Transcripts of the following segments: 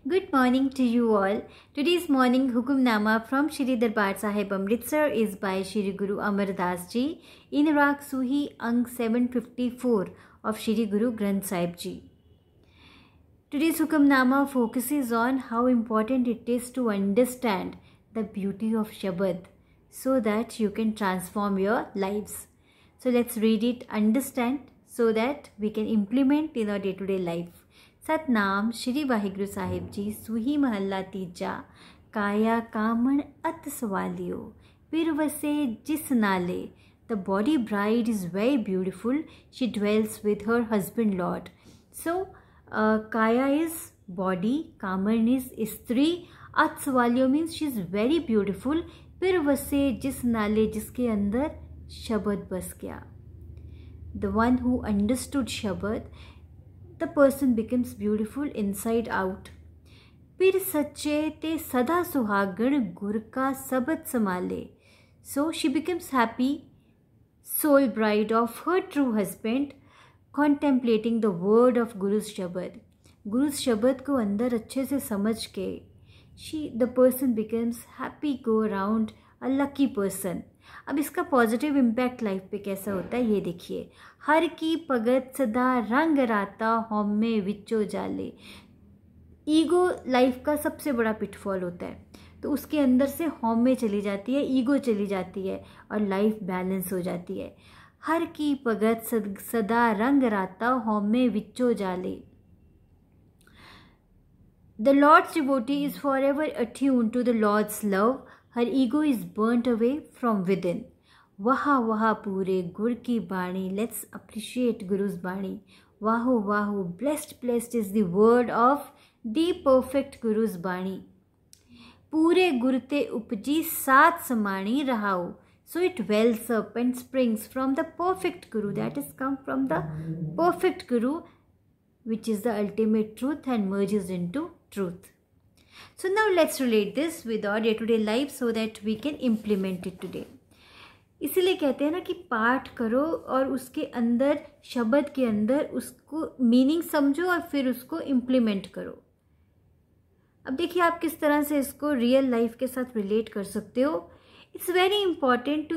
Good morning to you all. Today's morning Hukumnama from Shri Darbar Sahib Amritsar is by Shri Guru Amar Das Ji in Raag Suhi Ang 754 of Shri Guru Granth Sahib Ji. Today's Hukumnama focuses on how important it is to understand the beauty of Shabad so that you can transform your lives. So let's read it, understand so that we can implement in our day-to-day life. Satnam Shri Waheguru Sahib जी सुही महला तीजा काया कामण अत सवालियो फिर वसे जिस नाले. The body bride is very beautiful. She dwells with her husband Lord. So Kaya is body, Kaman is Istri, At Sawaliyo means she is very beautiful. फिर वसे जिस नाले जिसके अंदर शब्द बस गया. The one who understood Shabad, the person becomes beautiful inside out. फिर सच्चे ते सदा सुहागण गुर का सबद समाले. So she becomes happy, soul bride of her true husband, contemplating the word of Guru's Shabad. Guru's Shabad को अंदर अच्छे से समझ के the person becomes happy, go around, a lucky person. अब इसका पॉजिटिव इम्पैक्ट लाइफ पे कैसा होता है ये देखिए. हर की पगत सदा रंग राता होमे विचो जाले. ईगो लाइफ का सबसे बड़ा पिटफॉल होता है, तो उसके अंदर से होम में चली जाती है, ईगो चली जाती है और लाइफ बैलेंस हो जाती है. हर की पगत सदा रंग राता होम में विचो जाले. The Lord's devotee is forever attuned to the Lord's love. Her ego is burnt away from within. Waha waha pure gur ki bani. Let's appreciate Guru's bani. Waho waho, blessed is the word of the perfect Guru's bani. Pure gurte upji saat samani rahao. So it wells up and springs from the perfect Guru, that is come from the perfect Guru, which is the ultimate truth and merges into truth. So now let's relate this with our day-to-day life so that we can implement it today. इसीलिए कहते हैं ना कि पाठ करो और उसके अंदर शब्द के अंदर उसको मीनिंग समझो और फिर उसको इम्प्लीमेंट करो. अब देखिए आप किस तरह से इसको रियल लाइफ के साथ रिलेट कर सकते हो. It's very important to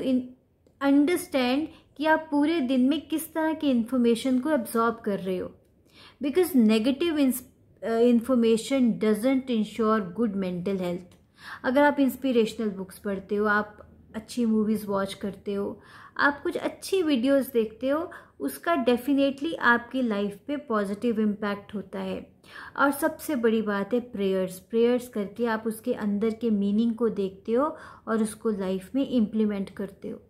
understand कि आप पूरे दिन में किस तरह की इंफॉर्मेशन को एब्जॉर्ब कर रहे हो, because negative information doesn't ensure good mental health. अगर आप इंस्पिरेशनल बुक्स पढ़ते हो, आप अच्छी मूवीज़ वॉच करते हो, आप कुछ अच्छी वीडियोस देखते हो, उसका डेफिनेटली आपकी लाइफ पे पॉजिटिव इम्पैक्ट होता है. और सबसे बड़ी बात है प्रेयर्स करके आप उसके अंदर के मीनिंग को देखते हो और उसको लाइफ में इम्प्लीमेंट करते हो.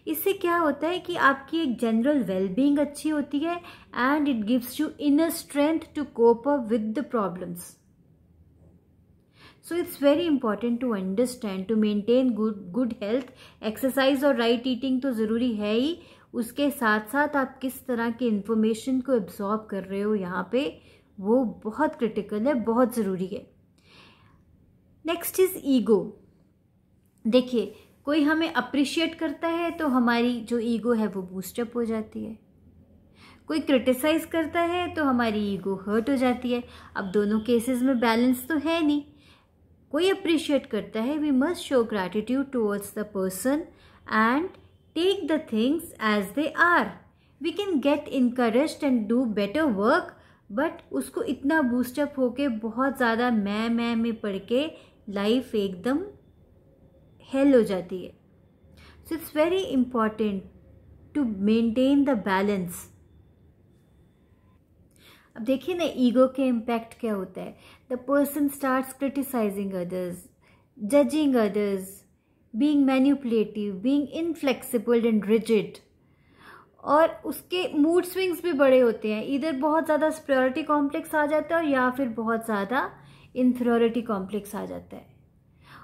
इससे क्या होता है कि आपकी एक जनरल वेलबींग अच्छी होती है and it gives you inner strength to cope up with the problems. So it's very important to understand, to maintain good health. Exercise और राइट ईटिंग तो ज़रूरी है ही, उसके साथ साथ आप किस तरह की इंफॉर्मेशन को एब्जॉर्ब कर रहे हो यहाँ पे, वो बहुत क्रिटिकल है, बहुत ज़रूरी है. Next is ego. देखिए कोई हमें अप्रिशिएट करता है तो हमारी जो ईगो है वो बूस्टअप हो जाती है. कोई क्रिटिसाइज करता है तो हमारी ईगो हर्ट हो जाती है. अब दोनों केसेस में बैलेंस तो है नहीं. कोई अप्रिशिएट करता है, we must show gratitude towards the person and take the things as they are. We can get encouraged and do better work, but उसको इतना बूस्टअप होके बहुत ज़्यादा मैं में पढ़ के लाइफ एकदम हेल हो जाती है. So it's very important to maintain the balance. अब देखिए ना ईगो के इम्पैक्ट क्या होता है. The person starts criticising others, judging others, being manipulative, being inflexible and rigid. और उसके मूड स्विंग्स भी बड़े होते हैं. इधर बहुत ज़्यादा सुपीरियरिटी कॉम्प्लेक्स आ जाता है या फिर बहुत ज़्यादा इन्फीरियरिटी कॉम्प्लेक्स आ जाता है.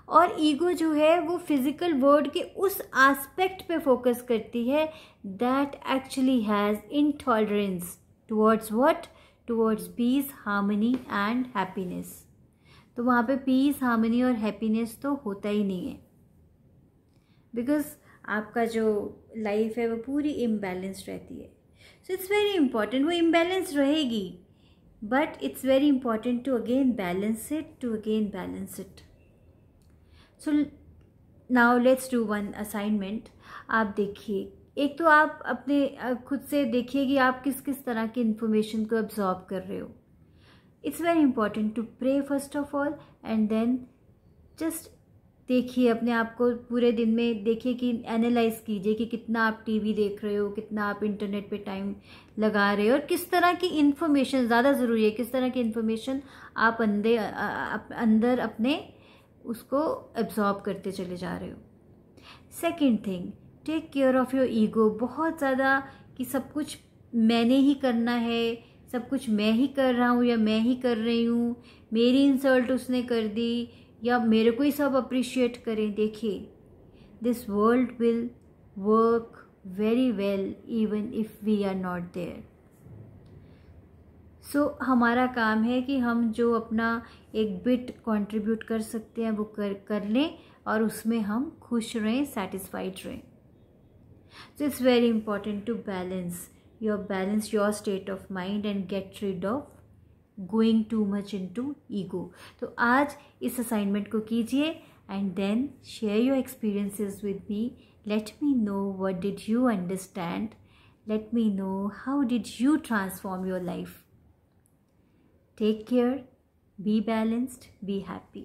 और ईगो जो है वो फिजिकल वर्ल्ड के उस एस्पेक्ट पे फोकस करती है that actually has intolerance towards what, towards peace, harmony and happiness. तो वहाँ पे पीस, हार्मनी और हैप्पीनेस तो होता ही नहीं है, बिकॉज आपका जो लाइफ है वो पूरी इम्बैलेंस्ड रहती है. So it's very important. वो इम्बैलेंस रहेगी but it's very important to again balance it. So now let's do one assignment. आप देखिए, एक तो आप अपने खुद से देखिए कि आप किस किस तरह की इन्फॉर्मेशन को एब्जॉर्ब कर रहे हो. It's very important to pray first of all, and then just देखिए अपने आप को पूरे दिन में, देखिए कि एनालाइज कीजिए कि कितना आप टीवी देख रहे हो, कितना आप इंटरनेट पे टाइम लगा रहे हो, और किस तरह की इन्फॉर्मेशन ज़्यादा ज़रूरी है, किस तरह की इन्फॉर्मेशन आप अंदर अपने उसको एब्जॉर्ब करते चले जा रहे हो. Second thing, take care of your ego. बहुत ज़्यादा कि सब कुछ मैंने ही करना है, सब कुछ मैं ही कर रहा हूँ या मैं ही कर रही हूँ, मेरी इंसल्ट उसने कर दी या मेरे को ही सब अप्रिशिएट करें. देखिए, this world will work very well even if we are not there. So हमारा काम है कि हम जो अपना एक बिट कंट्रीब्यूट कर सकते हैं वो कर लें, और उसमें हम खुश रहें, सेटिस्फाइड रहें. So it's very important to balance your state of mind and get rid of going too much into ego. तो आज इस असाइनमेंट को कीजिए and then share your experiences with me. Let me know what did you understand. Let me know how did you transform your life. Take care, be balanced, be happy.